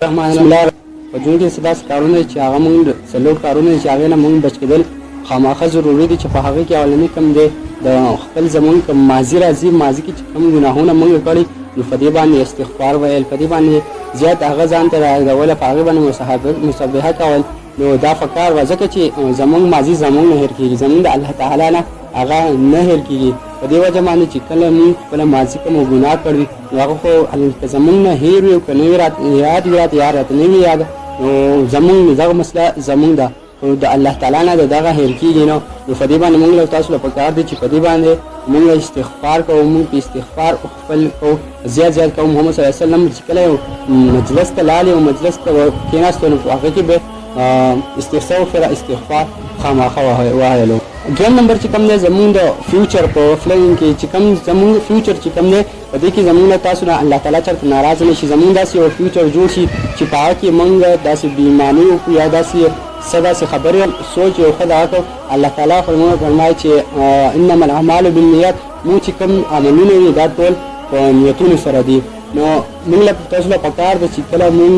الرحمن الرحیم. په ژوند کې داسې کارونه چې هغه موږ څلور کارونه چې هغې نه موږ بچ کېدل خامخا ضروري دي چې په هغې کې اولني کوم دی د خپل زمونږ کوم ماضي راځي ماضي کې چې کوم ګناهونه موږ کړي نو په دې باندې استغفار ویل په دې باندې زیات هغه ځان ته راګډوله په هغې باندې مصبحه کول نو دا پکار وه ځکه چې زمونږ ماضي زمونږ نه هېر کېږي زمونږ د الله تعالی نه هغه نه هېر کېږي په دې وجه باندې چې کله موږ خپله ماضي کوم ګناه کړي نو هغه خو که زمونږ نه هېر وي او که نه وي یاد وي راته یا راته نه وي یاد نو زمونږ دغه مسله زمونږ ده او د الله تعالی نه دغه هېر کېږي نو په دې باندې موږ له تاسو له پکار دي چې په دې باندې موږ استغفار کوو موږ په استغفار خپل کوو زیات کوو محمد صلی الله علیه وسلم چې کله یو مجلس ته لاړې او مجلس ته کېناستو نو په هغه کې به استغفار خامخا وایلو. دویم نمبر چې کوم دی زمونږ د فیوچر په فلینګ کې چې کوم زمونږ فیوچر چې کوم دی په دې کې زمونږ تاسو نه الله تعالی چېرته ناراضه نه شي زمونږ داسې یو فیوچر جوړ شي چې په هغه کې موږ داسې بېایماني وکړو یا داسې څه داسې خبرې سوچ یو ښه دغه کړو الله تعالی خو موږ فرمایي چې انما الاعمال بالنیات موږ چې کوم عملونه وي دا ټول په نیتونو سره دي نو موږ له تاسو له پکار ده چې کله موږ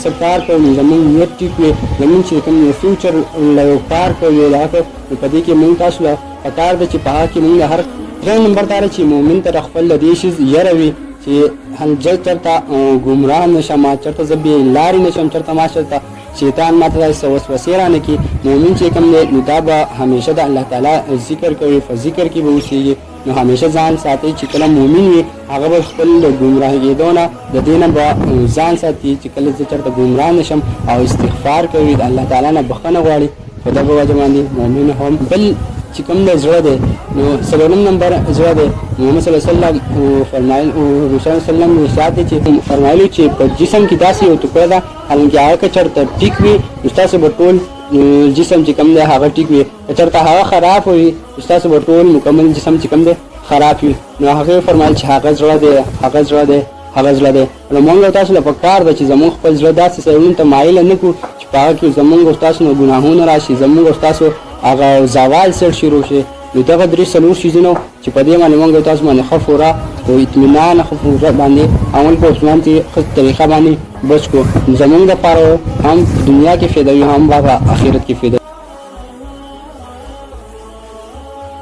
څه کار کوو نو زموږ نیت ټیک وي زموږ چې کوم فیوچر له یو کار کوو یو دغه کوو نو په دې کې موږ تاسو له پکار ده چې په هغه کې موږ هر درېیم نمبر دا چې مؤمن ته د خپل د دې شي یره وي چې هلجل چېرته ګمراه نه شم چېرته زه بې لارې نه شم چېرته ما چېرته شیطان ماته داسې وسوسې رانه کړي مؤمن چې کوم دی نو دا به همیشه د الله تعالی ذکر کوي په ذکر کې به اوسېږي نو همیشه ځان ساتي چې کله مؤمن وي هغه به خپل د ګمراه کېدو نه د دې نه به ځان ساتي چې کله زه چېرته ګمراه نه شم او استغفار کوي د الله تعالی نه بخښنه غواړي په دغه وجه باندې مؤمن هم بل چې کوم د زړه دی نو څلورم نمبر زړه دی محمد صلی الله علیه وسلم فرمایل او رسول صلی الله علیه وسلم ارشاد دی چې فرمایلو چې په جسم کې داسې یو ټوکر ده حالانکه هغه که چېرته ټیک وي نو ستاسو به ټول جسم چې کوم دی هغه ټیک وي که چېرته هغه خراب وي نو ستاسو به ټول مکمل جسم چې کوم دی خراب وي نو هغه فرمایل چې هغه زړه دی هغه زړه دی هغه زړه دی نو موږ تاسو له پکار ده چې زموږ خپل زړه داسې سړیو ته مایله نه کړو چې په هغه کې زموږ او ستاسو نه ګناهونه راشي زموږ او ستاسو هغه زوال سر شروع شي نو دغه درې څلور شیزونه چې په دې باندې موږ تاسو باندې ښه پوره او اطمینان ښه پوره باندې عمل په عثمان کې ښه طریقه باندې بچ کړو زموږ دپاره هم دنیا کې فایده وي هم په آخرت کې فایده